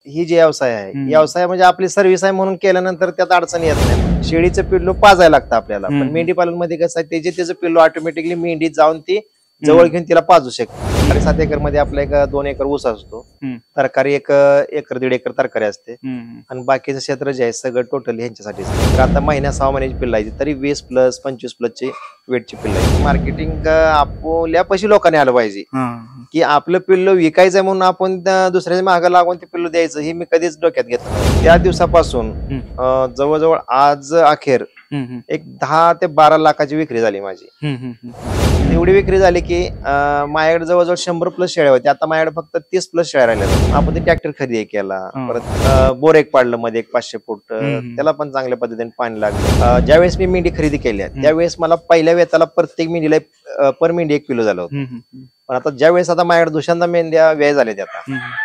ही जी व्यवसाय आहे हम्म. व्यवसाय म्हणजे आपली सर्व्हिस आहे म्हणून केल्यानंतर त्यात अडचण येत नाही. शेळीचं पिल्लू पाजायला लागतं आपल्याला, पण हम्म. मेंढी पालन मध्ये कसं आहे, त्याचं पिल्लू ऑटोमॅटिकली मेंढी जाऊन ती जवळ हम्म. घेऊन तिला पाजू शकते. 7.5 एकर मध्ये आपला एक 2 एकर ऊस असतो, हम्म. तरकारी 1 एकर 1.5 एकर तरकारी असते, आणि बाकीचं क्षेत्र जे आहे सगळं टोटल ह्यांच्यासाठी. तर आता महिन्या 6 महिन्याची पिल्लं आहे तरी 20+ 25+ ची वेटची पिल्लं आहे. मार्केटिंग आपल्यापाशी लोकांनी आलं पाहिजे की आपलं पिल्लू विकायचंय म्हणून आपण दुसऱ्याच्या मागं लागून ते पिल्लू द्यायचं, हे मी कधीच डोक्यात घेतलं नव्हतं. त्या दिवसापासून जवळजवळ आज अखेर एक 10 ते 12 लाखाची विक्री झाली माझी. एवढी विक्री झाली की माझ्याकडे जवळजवळ 100+ शेळ्या होत्या. आता माझ्याकडे फक्त 30+ शेळ्या राहिल्या. आपण ते ट्रॅक्टर खरेदी केला, परत बोर एक पाडलं मध्ये एक 500 फूट, त्याला पण चांगल्या पद्धतीने पाणी लागलं. ज्यावेळेस मी मेंढी खरेदी केल्या त्यावेळेस मला पहिल्या वेताला प्रत्येक मेंढीला पर मेंढी 1 किलो झालं होतं. पण आता ज्यावेळेस आता माझ्याकडे दुसऱ्यांदा मेंढ्या व्यय झाल्या आता,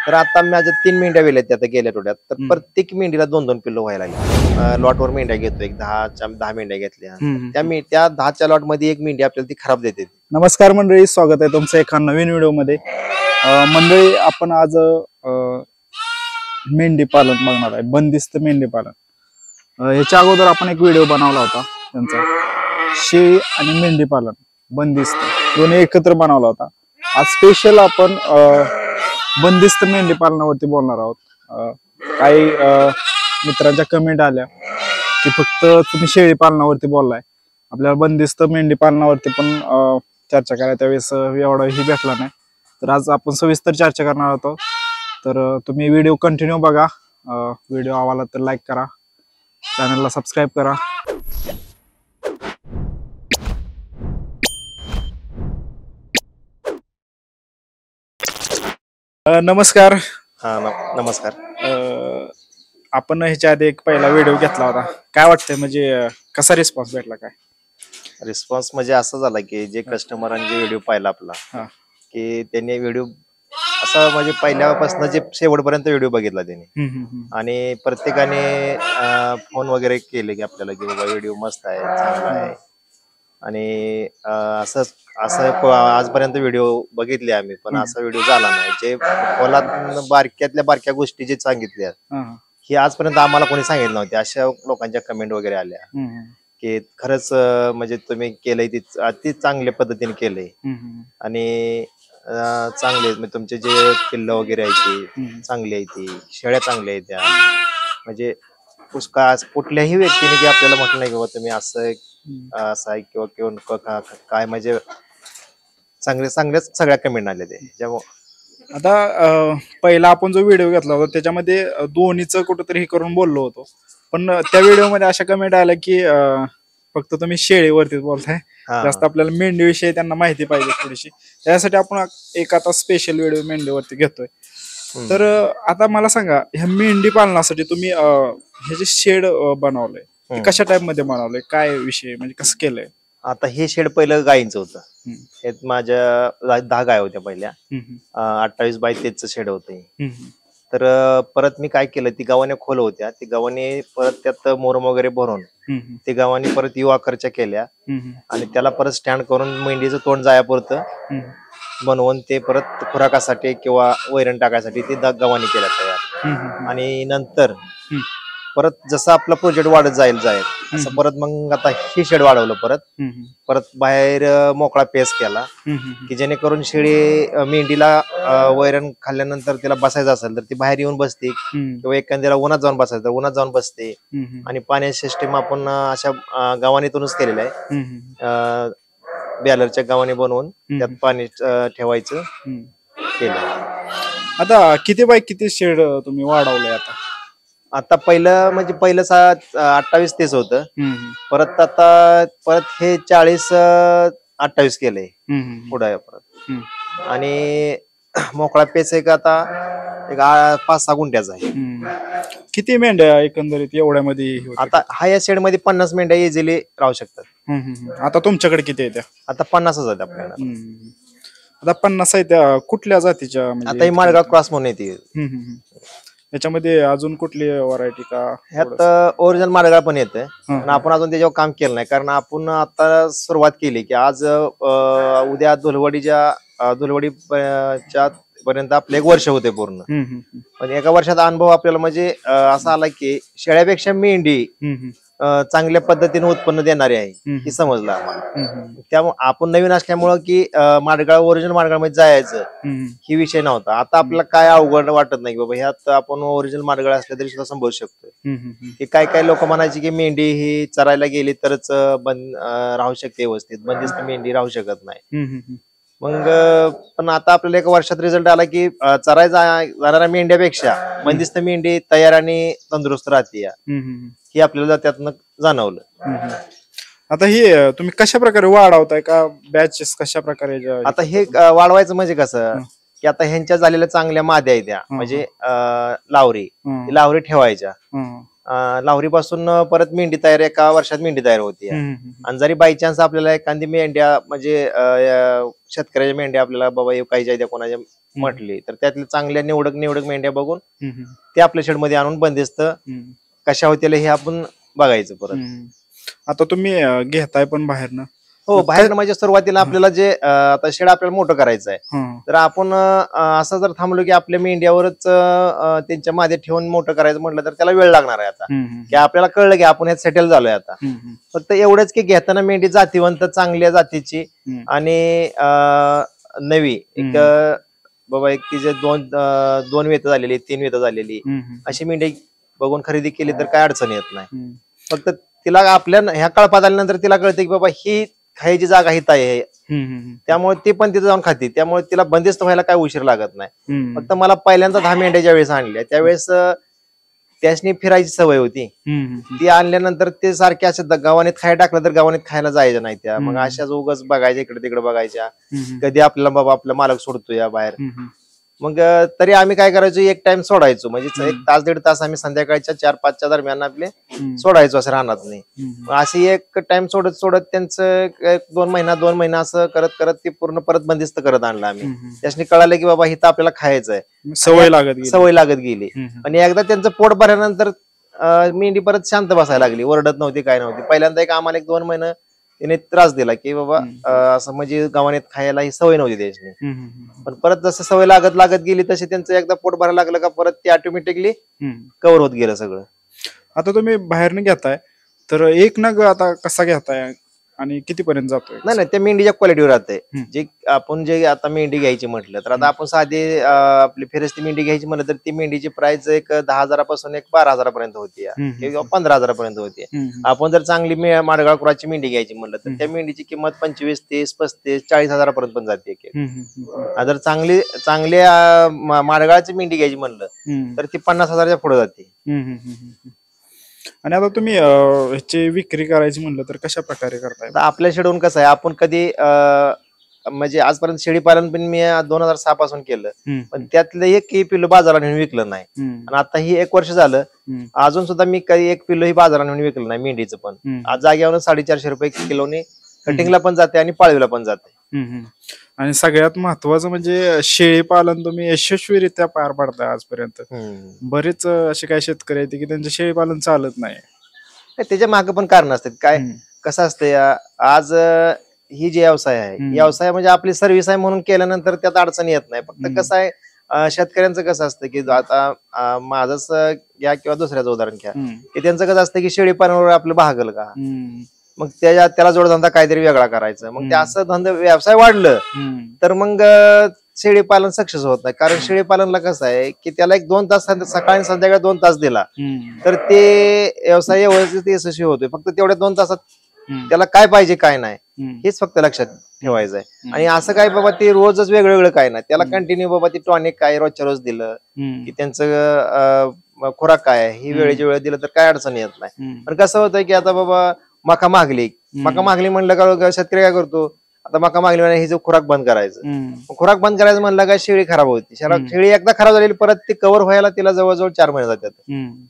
तर आता माझ्या 3 मेंढ्या वेल्या त्या गेल्या टोट्यात, तर प्रत्येक मेंढीला 2-2 किलो व्हायला लागले. लॉटवर मेंढ्या घेतो, एक 10 मेंढ्या घेतल्या, त्या 10च्या लॉट मध्ये एक मेंढी आपल्याला ती खराब देते. नमस्कार मंडळी, स्वागत आहे तुमचं एका नवीन व्हिडिओ मध्ये. मंडळी, आपण आज मेंढी पालन बघणार आहे, बंदिस्त मेंढी पालन. याच्या अगोदर आपण एक व्हिडिओ बनवला होता त्यांचा, शेळी आणि मेंढी पालन बंदिस्त दोन्ही एकत्र बनवला होता. आज स्पेशल आपण बंदिस्त मेंढी पालनावरती बोलणार आहोत. काही मित्रांच्या कमेंट आल्या की फक्त तुम्ही शेळी पालनावरती बोललाय, आपल्याला बंदिस्त मेंढी पालनावरती पण चर्चा करायला त्यावेळेस एवढाही भेटला नाही. तर आज आपण सविस्तर चर्चा करणार आहोत. तर तुम्ही व्हिडिओ कंटिन्यू बघा. व्हिडिओ आवडला तर लाईक करा, चॅनलला सबस्क्राईब करा. नमस्कार. नमस्कार. आपण ह्याच्या आधी एक पहिला व्हिडिओ घेतला होता, काय वाटतंय, म्हणजे कसा रिस्पॉन्स भेटला? काय रिस्पॉन्स म्हणजे असं झाला की जे कस्टमरांनी जे व्हिडिओ पाहिला आपला, की त्यांनी व्हिडिओ असं म्हणजे पहिल्यापासून जे शेवटपर्यंत व्हिडिओ बघितला त्यांनी, आणि प्रत्येकाने फोन वगैरे केले की आपल्याला की बाबा व्हिडिओ मस्त आहे, चांगला आहे, आणि असं आजपर्यंत व्हिडिओ बघितले आम्ही, पण असा व्हिडिओ झाला नाही. जे खोलात बारक्यातल्या बारक्या गोष्टी जे सांगितल्या ही आजपर्यंत आम्हाला कोणी सांगितलं नव्हते. अशा लोकांच्या कमेंट वगैरे आल्या की खरंच म्हणजे तुम्ही केलंय ती अति चांगल्या पद्धतीने केलंय, आणि चांगले तुमचे जे पिल्लं वगैरे आहे ती चांगली आहे, ती शेळ्या चांगल्या आहेत त्या, म्हणजे कुठल्याही व्यक्तीने की आपल्याला म्हटलं नाही किंवा तुम्ही असं आहे किंवा काय, म्हणजे चांगले सगळ्या कमेंट आल्या ते. त्यामुळे आता पहिला आपण जो व्हिडिओ घेतला होता त्याच्यामध्ये दोन्हीचं कुठंतरी हे करून बोललो होतो, पण त्या व्हिडिओमध्ये अशा कमेंट आल्या की फक्त तुम्ही शेळीवरतीच बोलताय, जास्त आपल्याला मेंढीविषयी त्यांना माहिती पाहिजे थोडीशी, त्यासाठी आपण एक आता स्पेशल व्हिडिओ मेंढीवरती घेतोय. तर आता मला सांगा, ह्या मेंढी पालनासाठी तुम्ही हे जे शेड बनवलंय ते कशा टाइप मध्ये बनवलंय, काय विषय, म्हणजे कसं केलंय? आता हे शेड पहिलं गायींचं होतं. हे माझ्या 10 गाय होत्या पहिल्या, 28x23 शेड होते. तर परत मी काय केलं, ती गावाने खोल होत्या, ती गावाने परत त्यात मोरम वगैरे भरून ती गावाने परत यू आकारच्या केल्या, आणि त्याला परत स्टँड करून मेंढीचं तोंड जायापुरतं बनवून ते परत खुराकासाठी किंवा वैरण टाकायसाठी ती गावाने केल्या तयार. आणि नंतर परत जसं आपला प्रोजेक्ट वाढत जाईल असं परत मग आता हे शेड वाढवलं, परत बाहेर मोकळा पेस केला की जेणेकरून शेळी मेंढीला वैरण खाल्ल्यानंतर तिला बसायचं असेल तर ती बाहेर येऊन बसते, किंवा एखाद्याला उन्हात जाऊन बसायचं तर उन्हात जाऊन बसते. आणि पाण्याची सिस्टीम आपण अशा गावानीतूनच केलेलं आहे, बॅलरच्या गावाने बनवून त्यात पाणी ठेवायचं केलं. आता किती बाय किती शेड तुम्ही वाढवलंय? आता पहिलं 28-30 होतं, परत हे 40-28 केलंय पुढे परत, आणि मोकळा पेच एक आता एक 5-6 गुंठ्याचा आहे. किती मेंढ्या एकंदरीत एवढ्यामध्ये? आता हा या शेड मध्ये 50 मेंढ्या इझिली राहू शकतात. आता तुमच्याकडे किती आहे त्या? आता 50च आहेत आपल्याला. आता 50 आहे त्या कुठल्या जातीच्या? आता ही माळगाव क्रॉस म्हणून येते. याच्यामध्ये अजून कुठली व्हरायटी का? ह्यात ओरिजिनल माळगाव पण येते, पण आपण अजून त्याच्यावर काम केलं नाही, कारण आपण आता सुरुवात केली की आज उद्या धुलवडीच्या पर्यंत आपलं 1 वर्ष होते पूर्ण. पण एका वर्षात अनुभव आपल्याला म्हणजे असा आला की शेळ्यापेक्षा मेंढी चांगल्या पद्धतीने उत्पन्न देणारी आहे हे समजलं आम्हाला. त्यामुळे आपण नवीन असल्यामुळं की माडगाळ ओरिजिनल माडगाळमध्ये जायचं ही विषय नव्हता. आता आपल्याला काय अवघड वाटत नाही बाबा ह्यात आपण ओरिजिनल माडगाळ असल्या तरी सुद्धा संभवू शकतोय. की काय लोक म्हणायचे की मेंढी ही चरायला गेली तरच राहू शकते व्यवस्थित, बंदिस्त मेंढी राहू शकत नाही. मग पण आता आपल्याला 1 वर्षात रिझल्ट आला की चरायला जाणाऱ्या मेंढ्यापेक्षा बंदिस्त मेंढी तयार आणि तंदुरुस्त राहते हे आपल्याला त्यातनं जाणवलं. आता हे तुम्ही कशा प्रकारे वाढवताय का बॅचेस कशा प्रकारे आता हे वाढवायचं म्हणजे कसं की आता ह्यांच्या झालेल्या चांगल्या माद्या आहेत त्या म्हणजे लावरी ठेवायच्या. लावरीपासून परत मेंढी तयार 1 वर्षात मेंढी तयार होती. आणि जरी बाय चान्स आपल्याला एखादी मेंढ्या म्हणजे शेतकऱ्याच्या मेंढ्या आपल्याला बाबा काही द्या कोणाच्या म्हटली तर त्यातल्या चांगल्या निवडक मेंढ्या बघून ते आपल्या शेडमध्ये आणून बंदिस्त कशा होतील हे आपण बघायचं परत. आता तुम्ही घेताय पण बाहेरनं? हो, बाहेर म्हणजे सुरुवातीला आपल्याला जे आता शेड आपल्याला मोठं करायचं आहे तर आपण असं जर थांबलो की आपल्या मेंढ्यावरच त्यांच्या मागे ठेवून मोठं करायचं म्हटलं तर त्याला वेळ लागणार आहे. आता की आपल्याला कळलं की आपण ह्यात सेटल झालोय. आता फक्त एवढंच की घेताना मेंढी जातीवंत चांगल्या जातीची आणि नवी एक बाबा एक तिचे 2 वेत झालेली 3 वेत झालेली अशी मेंढी बघून खरेदी केली तर काय अडचण येत नाही. फक्त तिला आपल्या ह्या कळपात आल्यानंतर तिला कळते की बाबा ही खायची जागा हित आहे त्यामुळे ती पण तिथे जाऊन खाते. त्यामुळे तिला बंदिस्त व्हायला काय उशीर लागत नाही. फक्त मला पहिल्यांदा 10 मेंढ्या ज्या वेळेस आणल्या त्यावेळेस त्यासनी फिरायची सवय होती. ती आणल्यानंतर ते सारखे असं गावानीत खायला टाकलं तर गावानीत खायला जायचं नाही. त्या मग अशाच उगाच बघायच्या इकडे तिकडे बघायच्या कधी आपल्याला बाबा आपला मालक सोडतोय बाहेर. मग तरी आम्ही काय करायचो एक टाइम सोडायचो म्हणजे 1 तास 1.5 तास आम्ही संध्याकाळच्या 4-5च्या दरम्यान आपले सोडायचो असं राहणार नाही. अशी एक टाइम सोडत त्यांचं 2 महिना असं करत करत ते पूर्ण परत बंदिस्त करत आणलं आम्ही. त्याच्यानी कळालं की बाबा हिथं आपल्याला खायचं आहे. सवय लागत गेली. आणि एकदा त्यांचं पोट भरल्यानंतर मेंढी परत शांत बसायला लागली, ओरडत नव्हती काय नव्हती. पहिल्यांदा आम्हाला 1-2 महिने तिने त्रास दिला की बाबा असं म्हणजे गावाने खायला ही सवय नव्हती त्याची. पण परत जसं सवय लागत गेली तशी त्यांचं एकदा पोट भरायला लागलं का परत ते ऑटोमॅटिकली कव्हर होत गेलं सगळं. आता तुम्ही बाहेरनं घेताय तर एक नग आता कसा घेताय आणि कितीपर्यंत जातोय? नाही त्या मेंढीच्या क्वालिटीवर राहते. जे आपण आता मेंढी घ्यायची म्हटलं तर आता आपण साधी आपली फिरस्ती मेंढी घ्यायची म्हटलं तर ती मेंढीची प्राइस 10,000 पासून 12,000 पर्यंत होती किंवा 15,000 पर्यंत होती. आपण जर चांगली माडगाळ कुराची मेंढी घ्यायची म्हटलं तर त्या मेंढीची किंमत 25, 30, 35, 40,000 पर्यंत पण जाते. जर चांगल्या माडगाळची मेंढी घ्यायची म्हणलं तर ती 50,000च्या पुढे जाते. आणि आता तुम्ही ह्याची विक्री करायची म्हणलं तर कशा प्रकारे करताय? आपल्या शेडून कसं आहे आपण कधी म्हणजे आजपर्यंत शेळी पालन पण मी 2006 पासून केलं पण त्यातलं एकही पिल्लू बाजारात नेऊन विकलं नाही. आणि आता ही 1 वर्ष झालं अजून सुद्धा मी काही एक पिल्लू ही बाजारात नेऊन विकलं नाही. मेंढीचं पण आज जागेवर 450 रुपये किलोने कटिंगला पण जाते आणि पाळीला पण जाते. आणि सगळ्यात महत्वाचं म्हणजे शेळी पालन तुम्ही यशस्वीरित्या पार पाडताय आजपर्यंत. बरेच असे काही शेतकरी आहेत की त्यांचं शेळी पालन चालत नाही. त्याच्या मागे पण कारण असतात. काय कसं असतंय आज ही जी व्यवसाय आहे व्यवसाय म्हणजे आपली सर्व्हिस आहे म्हणून केल्यानंतर त्यात अडचण येत नाही. फक्त कसं आहे शेतकऱ्यांचं कसं असतं की आता माझंच घ्या किंवा दुसऱ्याचं उदाहरण घ्या की त्यांचं कसं असतं की शेळी पालनावर आपलं भागल का मग त्याला जोडधंदा काहीतरी वेगळा करायचा. मग ते असं व्यवसाय वाढलं तर मग शेळी पालन सक्सेस होत नाही. कारण शेळी पालनला कसं आहे की त्याला 1-2 तास सकाळी संध्याकाळी 2 तास दिला तर ते व्यवसाय व्यवस्थित यशस्वी होतोय. फक्त तेवढ्या 2 तासात त्याला काय पाहिजे काय नाही हेच फक्त लक्षात ठेवायचं आहे. आणि असं काय बाबा ते रोजच वेगळं काय नाही. त्याला कंटिन्यू बाबा ती टॉनिक काय रोजच्या रोज दिलं की त्यांचं खुराक काय ही वेळेच्या वेळ दिलं तर काय अडचण येत नाही. पण कसं होतंय की आता बाबा मका मागली म्हणलं का शेतकरी काय करतो आता मका मागली म्हणजे हिचं खुराक बंद करायचं. खुराक बंद करायचं म्हणलं का शेळी खराब होती. शेळी एकदा खराब झालेली परत ती कव्हर व्हायला तिला जवळजवळ 4 महिने जातात.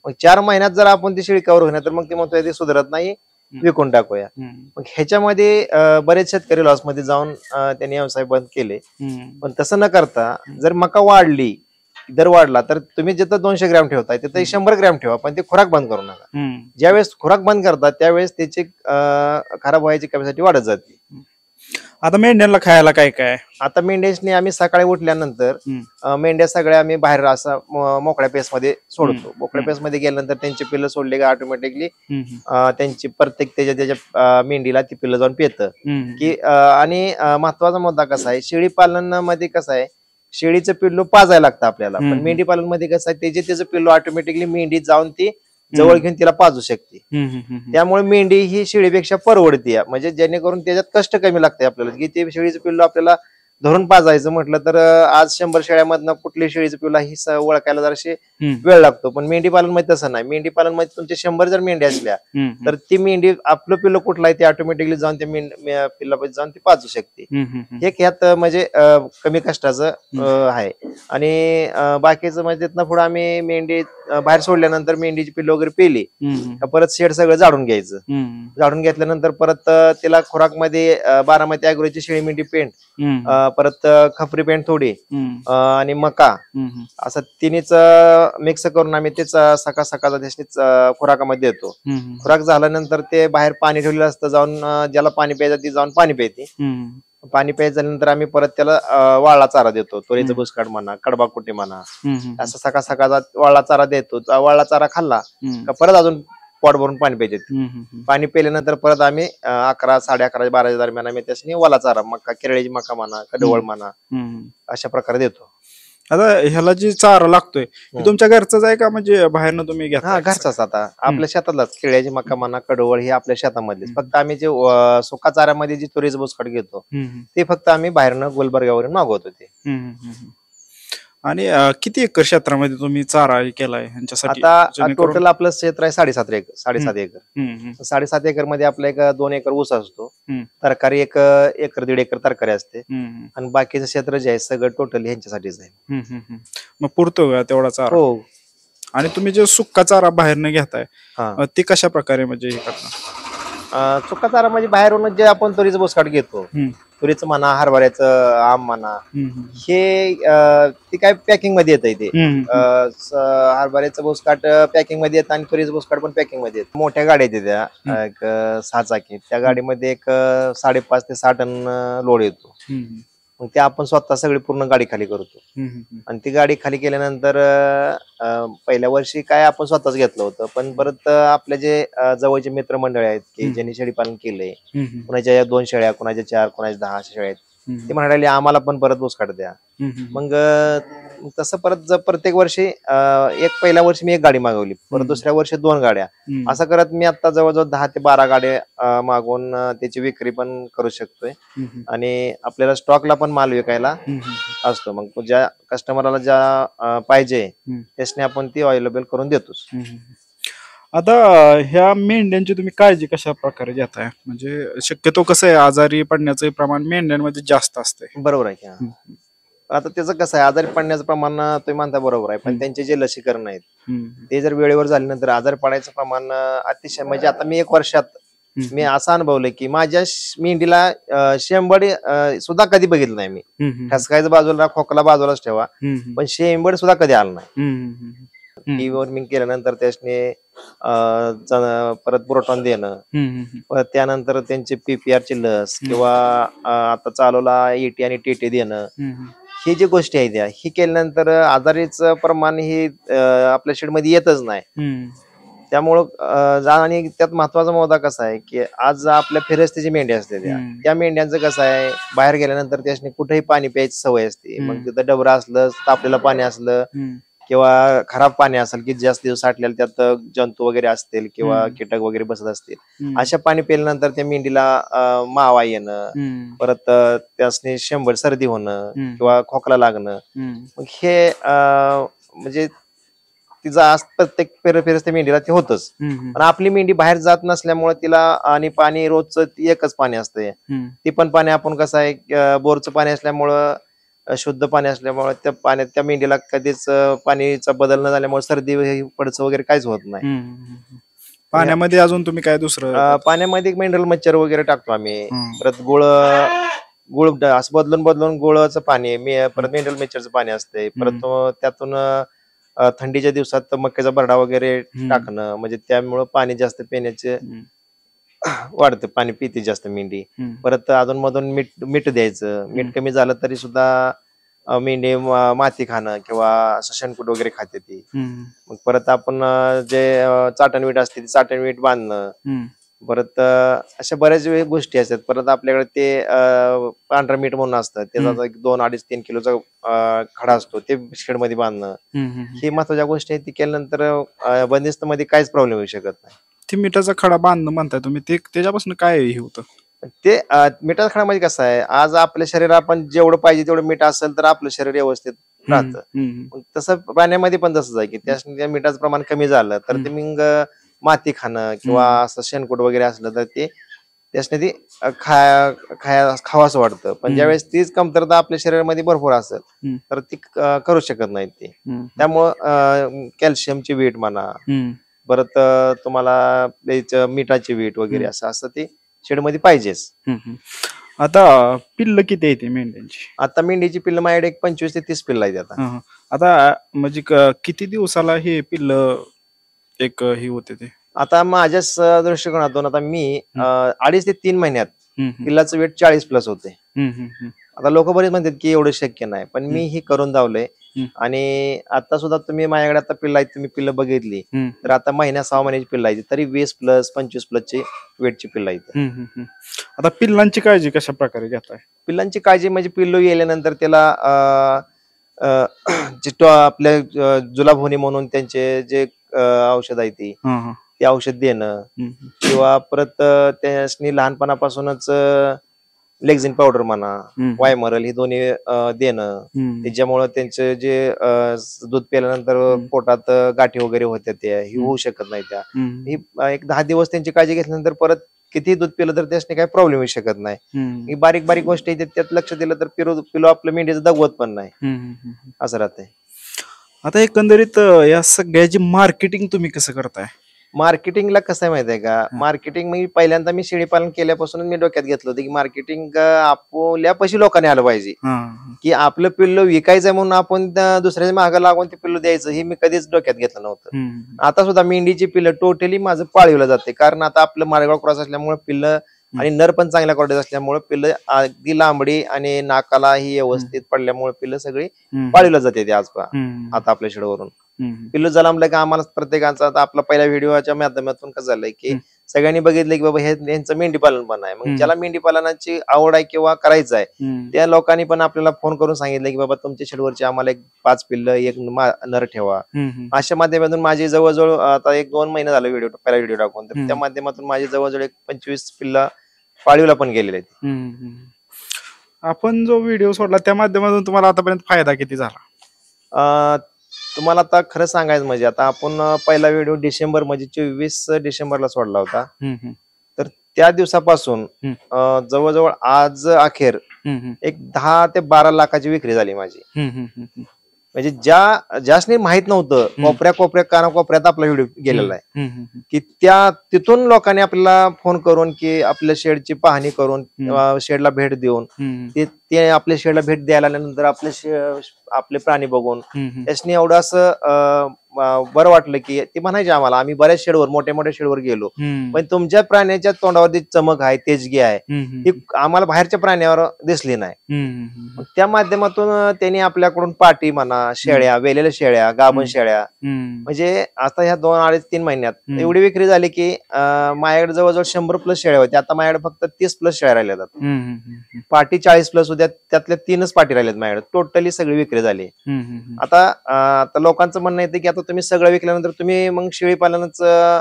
मग 4 महिन्यात जर आपण ती शेळी कव्हर होणार तर मग ती म्हणतोय ती सुधारत नाही विकून टाकूया. मग ह्याच्यामध्ये बरेच शेतकरी लॉस मध्ये जाऊन त्यांनी व्यवसाय बंद केले. पण तसं न करता जर मका वाढली दर वाढला तर तुम्ही जिथं 200 ग्रॅम ठेवताय तिथं 100 ग्रॅम ठेवा पण ते खुराक बंद करू नका. ज्यावेळेस खुराक बंद करतात त्यावेळेस त्याची खराब व्हायची कॅपॅसिटी वाढत जाते. आता मेंढ्यांना खायला काय काय? आता मेंढ्यासनी आम्ही सकाळी उठल्यानंतर मेंढ्या सगळ्या आम्ही बाहेर असा मोकळ्या पेस मध्ये सोडतो. मोकळ्या पेस मध्ये गेल्यानंतर त्यांची पिल्लं सोडले का ऑटोमॅटिकली त्यांची प्रत्येक त्याच्या मेंढीला ती पिल्लं जाऊन पितं की आणि महत्वाचा मुद्दा कसा आहे, शेळी पालन मध्ये कसं आहे, शेळीचं पिल्लू पाजायला लागतं आपल्याला, पण मेंढी पालन मध्ये कसं आहे, त्याचं पिल्लू ऑटोमॅटिकली मेंढी जाऊन ती जवळ घेऊन तिला पाजू शकते. त्यामुळे मेंढी ही शेळीपेक्षा परवडते, म्हणजे जेणेकरून त्याच्यात कष्ट कमी लागते आपल्याला, की ते शेळीचं पिल्लू आपल्याला धरून पाजायचं म्हटलं तर आज 100 शेळ्यामधनं कुठली शेळीचं पिल्लू ही ओळखायला जराशी वेळ लागतो. पण मेंढी पालन मध्ये तसं नाही. मेंढी पालन मध्ये तुमचे 100 जर मेंढ्या असल्या तर ती मेंढी आपलं पिल्लू कुठला आहे ते ऑटोमॅटिकली जाऊन त्या पिल्लापाशी जाऊन ती पाजू शकते. हे ह्यात म्हणजे कमी कष्टाचं आहे. आणि बाकीचं म्हणजे तिथनं पुढे आम्ही मेंढी बाहेर सोडल्यानंतर मेंढीची पिल्लं वगैरे पेली परत शेड सगळं झाडून घ्यायचं. झाडून घेतल्यानंतर परत तिला खुराक मध्ये बारामती अॅग्रोची शेळी मेंढी पेंट, परत खपरी पेंट थोडी आणि मका असं तिन्हीच मिक्स करून आम्ही तेच सकाळ सकाळचा त्याच खुराकामध्ये देतो. खुराक झाल्यानंतर ते बाहेर पाणी ठेवलेलं असतं, जाऊन ज्याला पाणी प्यायचं ती जाऊन पाणी प्यायते. पाणी प्यायच्यानंतर आम्ही परत त्याला वाळला चारा देतो. तोरीचं बुसकाट म्हणा, कडबा कुटे म्हणा, असं सकाळ सकाळचा वाळला चारा देतो. वाळला चारा खाल्ला का परत अजून पोट भरून पाणी प्यायचे. पाणी प्यायल्यानंतर परत आम्ही 11, 11:30, 12 दरम्यान आम्ही त्यासनी वाला चारा, मका, केरळीची मका म्हणा, कडवळ म्हणा, अशा प्रकारे देतो. आता ह्याला जे चारा लागतोय तुमच्या घरचाच आहे का म्हणजे बाहेरनं तुम्ही घेता? हा, घरचाच. आता आपल्या शेतातलाच केळ्याची मका म्हणा, कडवळ हे आपल्या शेतामध्येच. फक्त आम्ही जे सुका चाऱ्यामध्ये जी तुरीचं बुसकाट घेतो ते फक्त आम्ही बाहेरनं गुलबर्ग्यावरून मागवतो ते. आणि किती एकर क्षेत्रामध्ये तुम्ही चारा केलाय ह्यांच्यासाठी? आता टोटल आपलं क्षेत्र आहे 7.5 एकर. 7.5 एकर. 7.5 एकर मध्ये आपला 2 एकर ऊस असतो, तरकारी 1 एकर 1.5 एकर तरकारी असते, आणि बाकीचं क्षेत्र जे आहे सगळं टोटल ह्यांच्यासाठीच आहे. मग पुरतो का तेवढा चारा? हो. आणि तुम्ही जे सुक्का चारा बाहेरनं घेताय ते कशा प्रकारे म्हणजे हे करणार? सुका चारा म्हणजे बाहेरून जे आपण तुरीचं बुसकाट घेतो, तुरीचं म्हणा, हरभऱ्याचं, आम म्हणा, हे ते काय पॅकिंग मध्ये येत. ते हरभऱ्याचं बुसकाट पॅकिंग मध्ये येतं आणि तुरीचं बुसकाट पण पॅकिंग मध्ये येतं. मोठ्या गाड्या येते त्या, एक 6 चाकी, त्या गाडीमध्ये 5.5 ते 6 टन लोड येतो. मग ते आपण स्वतः सगळी पूर्ण गाडी खाली करतो. आणि ती गाडी खाली केल्यानंतर पहिल्या वर्षी काय आपण स्वतःच घेतलं होतं, पण परत आपले जे जवळचे मित्रमंडळी आहेत की ज्यांनी शेळीपालन केलंय, कुणाच्या 2 शेळ्या, कुणाच्या 4, कुणाच्या 10 अशा शेळ्या आहेत, ते म्हणाले आम्हाला पण परत बुसकाट द्या. मग तसं परत प्रत्येक वर्षी एक पहिल्या वर्षी मी 1 गाडी मागवली, परत दुसऱ्या वर्षी 2 गाड्या, असं करत मी आता जवळजवळ 10 ते 12 गाड्या मागवून त्याची विक्री पण करू शकतोय. आणि आपल्याला स्टॉकला पण माल विकायला असतो. मग ज्या कस्टमरला ज्या पाहिजे त्यासने आपण ती अवेलेबल करून देतोच. आता ह्या मेंढ्यांची तुम्ही काळजी कशा प्रकारे घेताय? म्हणजे शक्यतो कसं आहे, आजारी पडण्याचं प्रमाण मेंढ्यांमध्ये जास्त असते. बरोबर आहे की. आता त्याचं कसं आहे, आजारी पडण्याचं प्रमाण तुम्ही म्हणता बरोबर आहे, पण त्यांचे जे लसीकरण आहेत ते जर वेळेवर झाल्यानंतर आजारी पडायचं प्रमाण अतिशय, म्हणजे आता मी 1 वर्षात मी असं अनुभवलंय की माझ्या मेंढीला शेंबड सुद्धा कधी बघितलं नाही मी. ठसकायचं बाजूला, खोकला बाजूलाच ठेवा, पण शेंबड सुद्धा कधी आलं नाही. डिवॉर्मिंग केल्यानंतर त्यासने परत प्रोटॉन देणं, त्यानंतर त्यांचे PPR ची लस किंवा आता चालवला ET आणि TT देणं, हे जे गोष्टी आहेत त्या हे केल्यानंतर आजारीचं प्रमाण हे आपल्या शेडमध्ये येतच नाही. त्यामुळं आणि त्यात महत्वाचा मुद्दा कसा आहे की आज आपल्या फिरस्तीची मेंढ्या असते, त्या मेंढ्यांचं कसं आहे, बाहेर गेल्यानंतर त्यासनी कुठेही पाणी प्यायची सवय असते. मग तिथं डबरा असलं, तापलेलं पाणी असलं किंवा खराब पाणी असेल की जास्त दिवस साठलेलं, त्यात जंतू वगैरे असतील किंवा कीटक वगैरे बसत असतील, अशा पाणी पिल्यानंतर त्या मेंढीला मावा येणं, परत त्यासनी शेंबड सर्दी होणं किंवा खोकला लागणं, मग हे म्हणजे तिचा आज प्रत्येक फिरस्ते मेंढीला ते होतच. पण आपली मेंढी बाहेर जात नसल्यामुळे तिला, आणि पाणी रोजचं एकच पाणी असतंय, ती पण पाणी आपण कसं आहे, बोरचं पाणी असल्यामुळं, शुद्ध पाणी असल्यामुळे त्या पाण्यात त्या मेंढीला कधीच पाणीचा बदल न झाल्यामुळे सर्दी पडचं वगैरे काहीच होत नाही. पाण्यामध्ये अजून तुम्ही काय दुसरं? पाण्यामध्ये मिनरल मच्छर वगैरे टाकतो आम्ही, परत गुळ असं बदलून बदलून गुळाचं पाणी, परत मिनरल मच्छरचं पाणी असतंय, परत त्यातून थंडीच्या दिवसात मक्याचा भरडा वगैरे टाकणं, म्हणजे त्यामुळं पाणी जास्त पिण्याचे वाढतं, पाणी पिते जास्त मेंढी. परत अधून मधून मीठ द्यायचं. मीठ कमी झालं तरी सुद्धा मेंढी माती खाणं किंवा असं शेणकूट वगैरे खाते ती. मग परत आपण जे चाटण मीठ असते ते चाटण मीठ बांधणं. परत अशा बऱ्याच गोष्टी असतात. परत आपल्याकडे ते पांढरं मीठ म्हणून असतं, त्याचा 2, 2.5, 3 किलोचा खडा असतो, ते शेडमध्ये बांधणं. ही महत्वाच्या गोष्टी आहेत. ती केल्यानंतर बंदिस्त मध्ये काहीच प्रॉब्लेम येऊ शकत नाही. ते मिठाचा खडा बांधणं म्हणताय तुम्ही, ते त्याच्यापासून काय हे होतं? ते मिठाचा खडा म्हणजे कसं आहे, आज आपल्या शरीरात आपण जेवढं पाहिजे तेवढं मीठ असेल तर आपलं शरीर व्यवस्थित राहतं. तसं पाण्यामध्ये पण तसंच आहे की त्या मिठाचं प्रमाण कमी झालं तर ते मग माती खाणं किंवा असं शेणकूट वगैरे असलं तर ते त्याच्याने ते खावासं वाटतं. पण ज्यावेळेस तीच कमतरता आपल्या शरीरामध्ये भरपूर असेल तर ती करू शकत नाहीत ते. त्यामुळं कॅल्शियमची वीट म्हणा, परत तुम्हाला मिठाची वीट वगैरे असं ते शेडमध्ये पाहिजेच. आता पिल्ल किती येते मेंढ्यांची? आता मेंढीची पिल्ल माझ्याकडे 25 ते 30 पिल्ल आहेत आता. आता म्हणजे किती दिवसाला हे पिल्ल एक हे होते ते? आता माझ्याच दृष्टिकोनातून आता मी 2.5 ते 3 महिन्यात पिल्लाचं वेट 40+ होते. आता लोक बरेच म्हणतात की एवढं शक्य नाही, पण मी ही करून धावलंय. आणि आता सुद्धा तुम्ही माझ्याकडे आता पिल्ल आहेत, तुम्ही पिल्ल बघितली तर आता महिन्या 6 महिन्याची पिल्ल आहेत, तरी 20+, 25+ ची वेटची पिल्ल आहेत. आता पिल्लांची काळजी कशा प्रकारे घेताय? पिल्लांची काळजी म्हणजे पिल्लू गेल्यानंतर त्याला आपल्या जुलाब होणे म्हणून त्यांचे जे औषध आहे ते औषध देणं किंवा परत त्यासनी लहानपणापासूनच लेक्झिन पावडर म्हणा, वायमरल ही दोन्ही देणं, त्याच्यामुळे त्यांचे जे दूध प्यायल्यानंतर पोटात गाठी वगैरे होत्या त्या ही होऊ शकत नाही. त्या ही एक 10 दिवस त्यांची काळजी घेतल्यानंतर परत किती दूध पिलं तर त्याने काही प्रॉब्लेम येऊ शकत नाही. ही बारीक बारीक गोष्टी त्यात लक्ष दिलं तर पिलो आपलं मेंढीचं दगवत पण नाही, असं राहतंय. आता एकंदरीत या सगळ्याची मार्केटिंग तुम्ही कसं करताय? मार्केटिंगला कसं आहे माहिती आहे का, मार्केटिंग मी पहिल्यांदा मी शेळीपालन केल्यापासून मी डोक्यात घेतलं होतं की मार्केटिंग आपल्यापाशी लोकांनी आलं पाहिजे. की आपलं पिल्लू विकायचंय म्हणून आपण दुसऱ्याच्या मागे लागून ते पिल्लू द्यायचं हे मी कधीच डोक्यात घेतलं नव्हतं. आता सुद्धा मेंढीची पिल्लं टोटली माझं पाळीवलं जाते, कारण आता आपलं मारेगाव क्रॉस असल्यामुळे पिल्लं आणि नर पण चांगल्या क्वालिटीत असल्यामुळे पिल्लं अगदी लांबडी आणि नाकाला ही व्यवस्थित पडल्यामुळे पिल्लं सगळी पाळीवलं जाते. आता आपल्या शेडवरून पिल्लू जलांबलं की आम्हाला प्रत्येकाचा, आता आपला पहिल्या व्हिडिओच्या माध्यमातून कसं झालंय की सगळ्यांनी बघितलं की बाबा यांचं मेंढी पालन पण आहे. मग ज्याला मेंढी पालनाची आवड आहे किंवा करायचं आहे त्या लोकांनी पण आपल्याला फोन करून सांगितलं की बाबा तुमच्या शेडवरची आम्हाला 5 पिल्लं 1 नर ठेवा. अशा माध्यमातून माझी जवळजवळ आता 1-2 महिने झाले पहिला व्हिडिओ टाकून, तर त्या माध्यमातून माझी जवळजवळ 25 पिल्लं पाळीवला पण गेलेले आहेत. आपण जो व्हिडिओ सोडला त्या माध्यमातून तुम्हाला आतापर्यंत फायदा किती झाला? तुम्हाला आता खरं सांगायचं म्हणजे आता आपण पहिला व्हिडिओ डिसेंबर म्हणजे 24 डिसेंबरला सोडला होता, तर त्या दिवसापासून जवळजवळ आज अखेर एक 10 ते 12 लाखाची विक्री झाली माझी. म्हणजे ज्यासनी माहित नव्हतं, कोपऱ्या कानाकोपऱ्यात आपला व्हिडिओ गेलेला आहे की तिथून लोकांनी आपल्याला फोन करून की आपल्या शेडची पाहणी करून शेडला भेट देऊन ते आपल्या शेडला भेट द्यायला आल्यानंतर आपले प्राणी बघून त्यासनी एवढं असं बरं वाटलं की ते म्हणायचे आम्हाला, आम्ही बऱ्याच शेडवर मोठ्या मोठ्या शेडवर गेलो पण तुमच्या प्राण्याच्या तोंडावरती चमक आहे, तेजगी आहे, ही आम्हाला बाहेरच्या प्राण्यावर दिसली नाही. त्या माध्यमातून त्यांनी आपल्याकडून पाटी म्हणा, शेळ्या, वेलेल्या शेळ्या, गाभण शेळ्या, म्हणजे आता ह्या 2-3 महिन्यात एवढी विक्री झाली की माझ्याकडे जवळजवळ 100+ शेळ्या होत्या. आता माझ्याकडे फक्त 30+ शेळ्या राहिल्या जातात. पाटी 40+ होत्या, त्यातल्या 3च पाटी राहिल्यात माझ्याकडे. टोटली सगळी विक्री झाली. आता लोकांचं म्हणणं येतं की आता तुम्ही सगळं विकल्यानंतर तुम्ही मग शेळी पालनाचं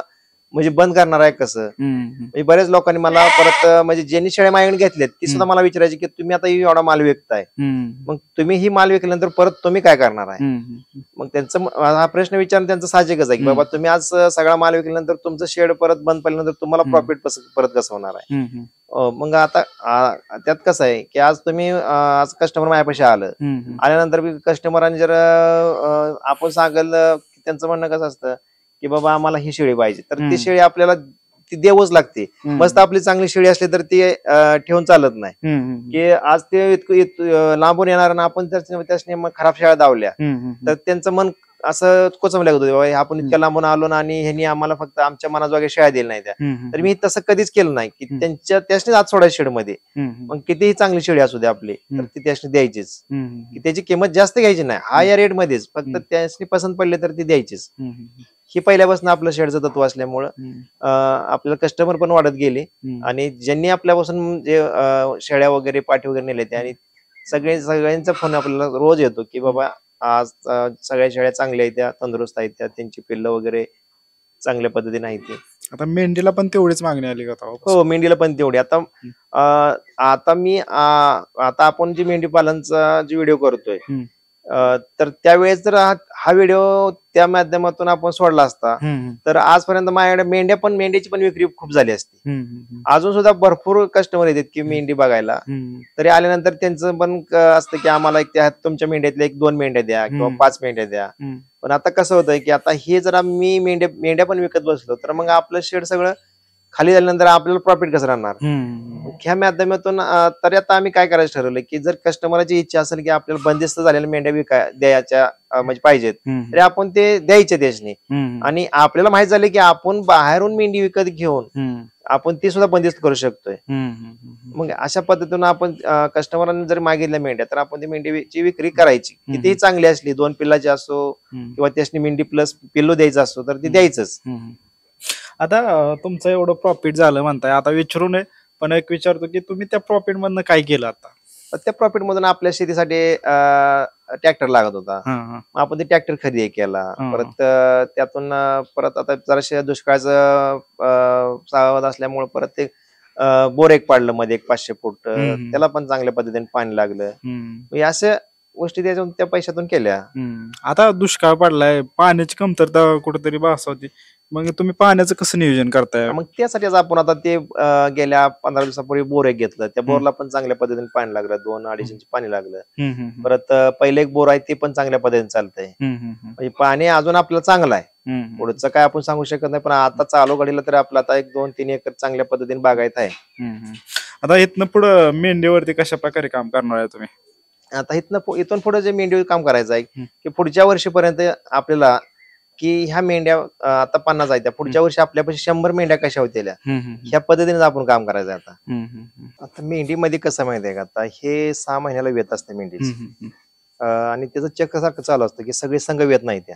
म्हणजे बंद करणार आहे कसं? म्हणजे बऱ्याच लोकांनी मला परत म्हणजे ज्यांनी शेळ्या माझ्याकडे घेतल्यात ती सुद्धा मला विचारायची की तुम्ही आता एवढा माल विकताय, मग तुम्ही ही माल विकल्यानंतर परत तुम्ही काय करणार आहे? मग त्यांचं हा प्रश्न विचारणं त्यांचं साहजिकच आहे की बाबा तुम्ही आज सगळा माल विकल्यानंतर तुमचं शेड परत बंद पडल्यानंतर तुम्हाला प्रॉफिट परत कसं होणार आहे? मग आता त्यात कसं आहे की आज तुम्ही आज कस्टमर माझ्यापाशी आल्यानंतर कस्टमरांनी जर आपण सांगेल त्यांचं म्हणणं कसं असतं की बाबा आम्हाला ही शेळी पाहिजे, तर ती शेळी आपल्याला ती द्यावंच लागते. मस्त आपली चांगली शेळी असली तर ती ठेवून चालत नाही की आज ते इतकं लांबून येणार ना आपण त्याने खराब शेळ्या दावल्या तर त्यांचं मन असं कोचमल्या होतं बाबा आपण इतक्या लांबून आलो ना आणि ह्यांनी आम्हाला फक्त आमच्या मनाजोग्या शेळ्या दिल्या नाही त्या. तर मी तसं कधीच केलं नाही की त्यासनीच आत सोडायचं शेडमध्ये. मग कितीही चांगली शेळी असू दे आपली तर ती त्यासनी द्यायचीच. की त्याची किंमत जास्त घ्यायची नाही, हा या रेट मध्येच, फक्त त्यासनी पसंत पडले तर ती द्यायचीच. ही पहिल्यापासून आपलं शेडचं तत्व असल्यामुळं आपल्याला कस्टमर पण वाढत गेले आणि ज्यांनी आपल्यापासून जे शेळ्या वगैरे पाठी वगैरे नेले ते आणि सगळ्यांचा फोन आपल्याला रोज येतो की बाबा आज सगळ्या शेळ्या चांगल्या आहेत, त्या तंदुरुस्त आहेत, त्या त्यांची पिल्लं वगैरे चांगल्या पद्धतीने आहेत. आता मेंढीला पण तेवढीच मागणी आली का? हो, मेंढीला पण तेवढी. आता आपण जी मेंढी पालनचा जी व्हिडिओ करतोय तर त्यावेळेस जर हा व्हिडिओ त्या माध्यमातून आपण सोडला असता तर आजपर्यंत माझ्याकडे मेंढ्याची पण विक्री खूप झाली असती. अजून सुद्धा भरपूर कस्टमर येतात की मेंढी बघायला, तरी आल्यानंतर त्यांचं पण असतं की आम्हाला तुमच्या मेंढ्यातल्या 1-2 मेंढ्या द्या किंवा 5 मेंढ्या द्या. पण आता कसं होतंय की आता हे जर मी मेंढ्या पण विकत बसलो तर मग आपलं शेड सगळं खाली झाल्यानंतर आपल्याला प्रॉफिट कसं राहणार. ह्या माध्यमातून तरी आता आम्ही काय करायचं ठरवलं की जर कस्टमरची इच्छा असेल की आपल्याला बंदिस्त झालेल्या मेंढ्या द्यायच्या म्हणजे पाहिजेत तरी आपण ते द्यायचे त्यासनी. आणि आपल्याला माहित झालं की आपण बाहेरून मेंढी विकत घेऊन आपण ती सुद्धा बंदिस्त करू शकतोय. मग अशा पद्धतीनं आपण कस्टमरांनी जर मागितल्या मेंढ्या तर आपण ती मेंढीची विक्री करायची. कितीही चांगली असली, 2 पिल्लाची असो किंवा त्यासनी मेंढी प्लस पिल्लू द्यायचं असतो तर ती द्यायचंच. आता तुमचं एवढं प्रॉफिट झालं म्हणताय, आता विचारू नये पण एक विचारतो की तुम्ही त्या प्रॉफिट मधनं काय केलं? आता त्या प्रॉफिट मधून आपल्या शेतीसाठी ट्रॅक्टर लागत होता, आपण ते ट्रॅक्टर खरेदी केला. परत त्यातून परत आता जराशे दुष्काळाचं सावध असल्यामुळे परत ते बोर एक पाडलं मध्ये 500 फूट, त्याला पण चांगल्या पद्धतीने पाणी लागलं. अशा गोष्टी त्याच्यातून त्या पैशातून केल्या. आता दुष्काळ पडलाय, पाण्याची कमतरता कुठेतरी भासवते, मग तुम्ही पाण्याचं कसं नियोजन करताय? मग त्यासाठीच आपण आता ते गेल्या 15 दिवसापूर्वी बोर एक घेतलं, त्या बोरला पण चांगल्या पद्धतीने पाणी लागलं, 2-2.5 इंच पाणी लागलं. परत पहिले एक बोर आहे ते पण चांगल्या पद्धतीने चालतंय. म्हणजे पाणी अजून आपल्याला चांगलं आहे, पुढचं काय आपण सांगू शकत नाही, पण आता चालू घडीला तर आपलं आता 1-2-3 एकर चांगल्या पद्धतीने बागायत आहे. आता इथनं पुढं मेंढीवरती कशा प्रकारे काम करणार आहे तुम्ही? आता इथून पुढे जे मेंढीवर काम करायचं आहे की पुढच्या वर्षीपर्यंत आपल्याला की ह्या मेंढ्या आता 50 आहेत, त्या पुढच्या वर्षी आपल्यापाशी 100 मेंढ्या कशा होतील ह्या पद्धतीने आपण काम करायचं आहे. आता मेंढीमध्ये कसं माहिती आहे का, आता हे 6 महिन्याला वेत असते मेंढीची आणि त्याचं चक्र सारखं चालू असतं की सगळे संघ येत नाही. त्या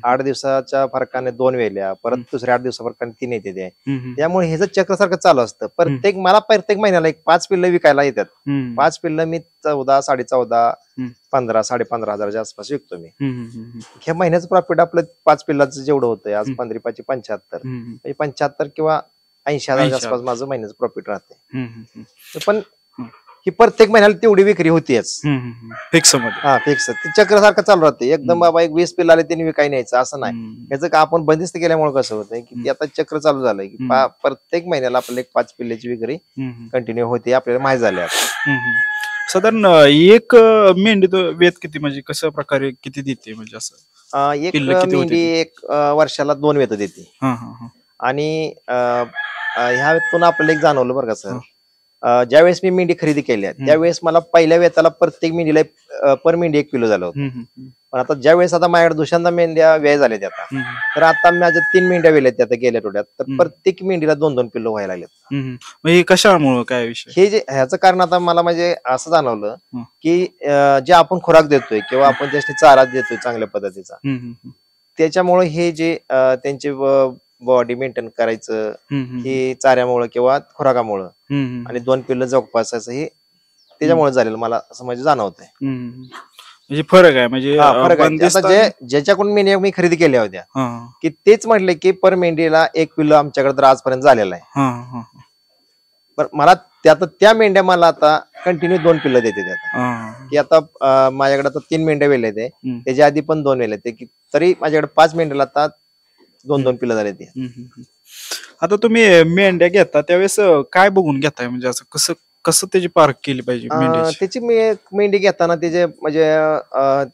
8 दिवसाच्या फरकाने 2 वेल्या, परत दुसऱ्या 8 दिवसा फरकाने 3 येते त्या. त्यामुळे हे चक्र सारखं चालू असतं. मला प्रत्येक महिन्याला 5 पिल्लं विकायला येतात. 5 पिल्लं मी 14, 14.5, 15, 15.5 हजाराच्या आसपास विकतो मी. ह्या महिन्याचं प्रॉफिट आपलं 5 पिल्लाचं जेवढं होतंय आज 15 75 म्हणजे 75 किंवा 80 हजाराच्या आसपास माझं महिन्याचं प्रॉफिट राहते. पण ही प्रत्येक महिन्याला तेवढी विक्री होतीच फिक्स मध्ये. फिक्स चक्र सारखं चालू राहते. एकदम बाबा 20 पिल्ला आले त्यांनी विकाय न्यायचं असं नाही. याचं का आपण बंदिस्त केल्यामुळे कसं होतंय की आता चक्र चालू झालंय की प्रत्येक महिन्याला आपल्याला 5 पिल्ल्याची विक्री कंटिन्यू होते, आपल्याला माहिती झाल्या. साधारण एक मेंढी वेत किती, म्हणजे कशा प्रकारे किती देते? म्हणजे असं एक मेंढी एक वर्षाला 2 वेत देते. आणि ह्या वेतून आपल्याला एक जाणवलं बरं का सर, ज्यावेळेस मी मेंढी खरेदी केल्या त्यावेळेस मला पहिल्या वेताला प्रत्येक मेंढीला पर मेंढी 1 किलो झालं होतं. पण आता ज्यावेळेस आता माझ्याकडे दुसऱ्यांदा मेंढ्या व्यय झाल्या आता, तर आता माझ्या 3 मेंढ्या वेल्या त्या गेल्या आठवड्यात, तर प्रत्येक मेंढीला 2-2 किलो व्हायला लागलेत. कशामुळे काय विषय? हे जे ह्याचं कारण आता मला म्हणजे असं जाणवलं की जे आपण खुराक देतोय किंवा आपण त्यासाठी चारा देतोय चांगल्या पद्धतीचा, त्याच्यामुळे हे जे त्यांचे बॉडी मेंटेन करायचं हे चाऱ्यामुळे किंवा खुराकामुळं आणि 2 पिल्लं जोपासायचं हे त्याच्यामुळे झालेलं मला असं म्हणजे जाणवतंय. म्हणजे फरक आहे, म्हणजे फरक आहे. ज्याच्याकडून मेंढ्या मी खरेदी केल्या होत्या की तेच म्हटले की पर मेंढीला 1 पिल्लं आमच्याकडे तर आजपर्यंत झालेला आहे. पण मला त्या मेंढ्या मला आता कंटिन्यू 2 पिल्लं देते की आता माझ्याकडे आता 3 मेंढ्या वेल्या ते, त्याच्या आधी पण 2 वेल्या ते, तरी माझ्याकडे 5 मेंढ्याला आता 2-2 पिल्लं झाले ते. आता तुम्ही मेंढ्या घेता त्यावेळेस काय बघून घेताय, म्हणजे असं कसं कसं त्याची पार्क केली पाहिजे मेंढीची? त्याची मेंढी घेताना त्याचे म्हणजे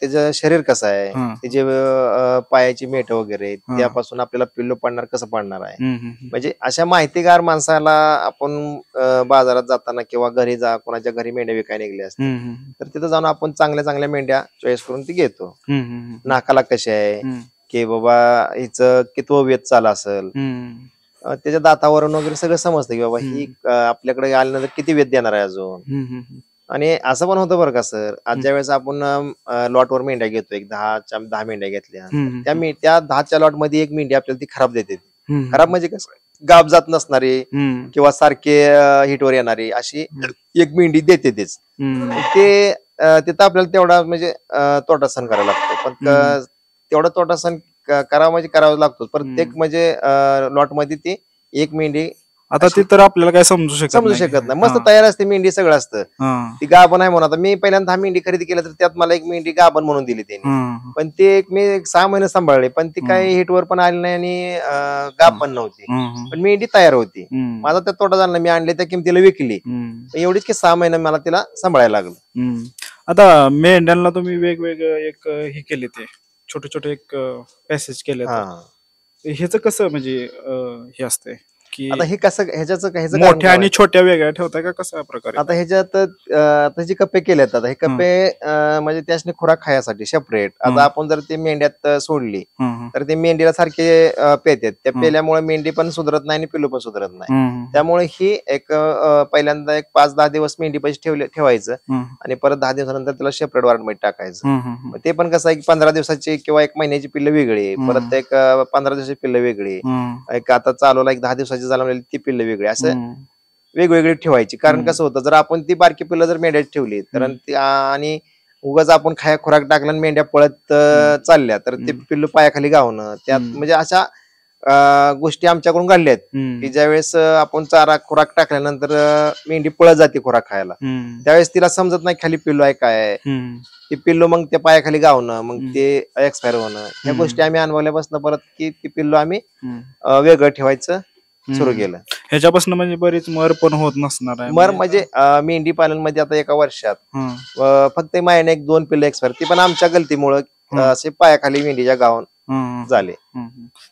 त्याचं शरीर कसं आहे, हा. त्याचे पायाची मेट वगैरे हा. त्यापासून आपल्याला पिल्लू पडणार कसं पडणार आहे, हम्म. म्हणजे अशा माहितीगार माणसाला आपण बाजारात जाताना किंवा घरी कोणाच्या घरी मेंढ्या विकायला निघले असते हम्म. तर तिथं जाऊन आपण चांगल्या चांगल्या मेंढ्या चॉईस करून ती घेतो. हम्म. नाकाला कशी आहे, हम्म. की बाबा हिचं कितवं वेध चाल असेल, हम्म. त्याच्या दातावरून वगैरे सगळं समजतं की बाबा ही हम्म. आपल्याकडे आल्यानंतर किती वेध देणार आहे अजून. हम्म. आणि असं पण होतं बरं का सर, आज ज्या वेळेस आपण लॉटवर मेंढ्या घेतो, एक 10 मेंढ्या घेतल्या, हम्म. त्या 10च्या लॉट मध्ये एक मेंढी आपल्याला ती खराब देते. हम्म. खराब म्हणजे कसं, गाब जात नसणारी हम्म. किंवा सारखे हिटवर येणारी अशी एक मेंढी देते तेच. हम्म. ते तिथं आपल्याला तेवढा म्हणजे तोटा सहन करावा लागतो. पण तेवढा तोटा सहन करावा म्हणजे करावा लागतो. प्रत्येक म्हणजे लॉट मध्ये ती एक मेंढी आता ते तर आपल्याला काय समजू शकत नाही. मस्त तयार असते मेंढी, सगळं असतं. ती गाभण आहे म्हणून, आता मी पहिल्यांदा 10 मेंढी खरेदी केल्या तर त्यात मला एक मेंढी गाभण म्हणून दिली त्यांनी, पण ते मी 6 महिने सांभाळले, पण ती काही हिटवर पण आली नाही आणि गाभ पण नव्हती, पण मेंढी तयार होती. माझा त्या तोटा झाला, मी आणले त्या किमतीला विकली, एवढीच की 6 महिने मला तिला सांभाळायला लागलं. आता मेंढ्यांना तुम्ही वेगवेगळं एक हे केले, ते छोटे छोटे एक पॅसेज केले, ह्याचं कसं म्हणजे हे असतंय की आता हे कसं, ह्याचं मोठ्या आणि छोट्या वेगळ्या ठेवताय का, कसा प्रकारे? आता ह्याच्यात आता जे कप्पे केलेत, आता हे कप्पे म्हणजे त्यासने खुराक खायसाठी सेपरेट. आता आपण जर ते मेंढ्यात सोडली तर ते मेंढीला सारखे पेतात, त्या पेल्यामुळे मेंढी पण सुधरत नाही आणि पिल्लू पण सुधरत नाही. त्यामुळे ही एक पहिल्यांदा एक 5-10 दिवस मेंढी पैसे ठेवायचं आणि परत 10 दिवसानंतर त्याला सेपरेट वार्डमध्ये टाकायचं. ते पण कसं आहे, 15 दिवसाची किंवा 1 महिन्याची पिल्लं वेगळी, परत एक 15 दिवसाची पिल्लं वेगळी, एक आता चालवला एक 10 दिवसाची झाली ती पिल्लं वेगळी, असं वेगवेगळी ठेवायची. कारण कसं होतं, जर आपण ती बारकी पिल्लं जर मेंढ्यात ठेवली तर आणि उगाच आपण खुराक टाकला आणि मेंढ्या पळत चालल्या तर ते पिल्लू पायाखाली गावणं, त्यात म्हणजे अशा गोष्टी आमच्याकडून घडल्या आहेत की ज्यावेळेस आपण चारा खुराक टाकल्यानंतर मेंढी पळत जाते खुराक खायला, त्यावेळेस तिला समजत नाही खाली पिल्लू आहे काय, ते पिल्लू मग त्या पायाखाली गावणं, मग ते एक्सपायर होणं, ह्या गोष्टी आम्ही अनुभवल्यापासून परत की ती पिल्लू आम्ही वेगळं ठेवायचं सुरू केलं. ह्याच्यापासून म्हणजे बरीच मर पण होत नसणार आहे? मर म्हणजे मेंढी पालन मध्ये आता एका वर्षात फक्त महिन्याने 1-2 पिल्लं एक्सपायर, ती पण आमच्या गलतीमुळे असे पायाखाली मेंढीच्या गावून झाले.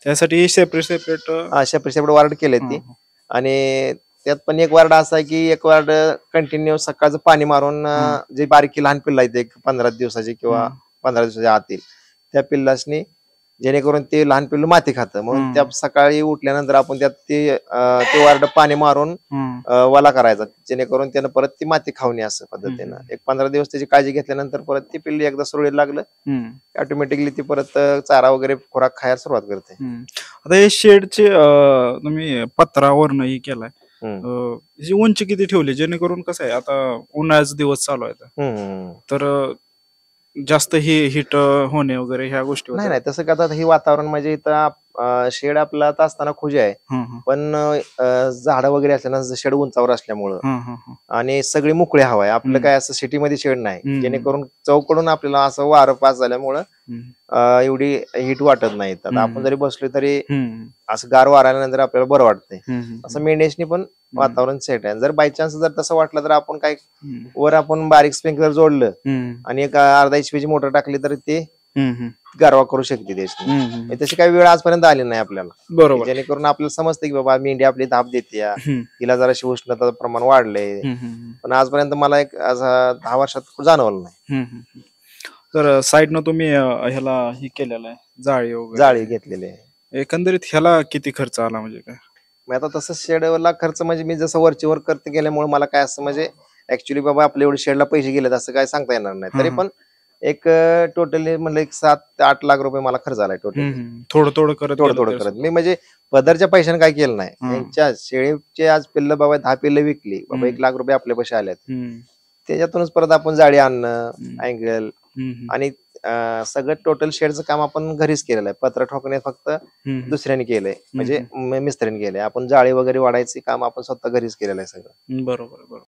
त्यासाठी सेपरेट वार्ड केले ती. आणि त्यात पण एक वार्ड असा आहे की एक वार्ड कंटिन्यू सकाळचं पाणी मारून जे बारकी लहान पिल्लं आहेत, एक 15 दिवसाची किंवा 15 दिवसाच्या आतील, त्या पिल्लासनी जेणेकरून ते लहान पिल्लू माती खातं, म्हणून त्या सकाळी उठल्यानंतर आपण त्यात ते वार्ड पाणी मारून वाला करायचा, जेणेकरून त्यानं परत ती माती खाऊन असं पद्धतीनं एक 15 दिवस त्याची काळजी घेतल्यानंतर परत ती पिल्ली एकदा सुरळीत लागलं ऑटोमॅटिकली ती परत चारा वगैरे खुराक खायला सुरुवात करते. आता हे शेडचे तुम्ही पत्रावरही केलाय, उंची किती ठेवली, जेणेकरून कसं आहे, आता उन्हाळ्याचा दिवस चालू आहे तर जास्त हिट होणे वगैरे ह्या गोष्टी नाही तसं का, हे वातावरण म्हणजे इथं शेड आपला आता असताना खुजे आहे, पण झाडं वगैरे असल्यानं शेड उंचावर असल्यामुळं आणि सगळी मोकळी हवा आहे, आपलं काय असं सिटीमध्ये शेड नाही, जेणेकरून चौकडून आपल्याला असं वारं पास झाल्यामुळं एवढी हिट वाटत नाही. आता आपण जरी बसलो तरी असं गार वारा आल्यानंतर आपल्याला बरं वाटतंय. असं मेंढ्याशनी पण वातावरण सेट आहे. जर बाय चान्स जर तसं वाटलं तर आपण काय वर आपण बारीक स्प्रिंकलर जोडलं आणि एक अर्धा HP ची मोटर टाकली तर ते गारवा करू शकते त्याची. तशी काही वेळ आजपर्यंत आली नाही आपल्याला, बरोबर, जेणेकरून आपल्याला समजतं की बाबा मेंढी आपली धाप देते, तिला जराशी उष्णता प्रमाण वाढलंय, पण आजपर्यंत मला एक 10 वर्षात जाणवलं नाही. तर साईडनं तुम्ही ह्याला हे केलेलं आहे, जाळी घेतलेली आहे. एकंदरीत ह्याला किती खर्च आला म्हणजे काय? मी आता तसं शेडला खर्च म्हणजे मी जसं वरची वर करते गेल्यामुळे मला काय असं म्हणजे ऍक्च्युली बाबा आपल्या एवढे शेडला पैसे गेलेत असं काय सांगता येणार नाही, तरी पण एक टोटली म्हणलं एक 7 ते 8 लाख रुपये मला खर्च आलाय टोटल. थोडं करत मी म्हणजे पदरच्या पैशाने काय केलं नाही, यांच्या शेळीचे आज पिल्लं बाबा 10 पिल्लं विकली बाबा 1 लाख रुपये आपले पैसे आलेत, त्याच्यातूनच परत आपण जाळी आणणं, अँगल आणि सगळं टोटल शेडचं काम आपण घरीच केलेलं आहे. पत्र ठोकणे फक्त दुसऱ्याने केलंय, म्हणजे मिस्त्रीने केलंय. आपण जाळी वगैरे वाढायचे काम आपण स्वतः घरीच केलेलं आहे सगळं. बरोबर.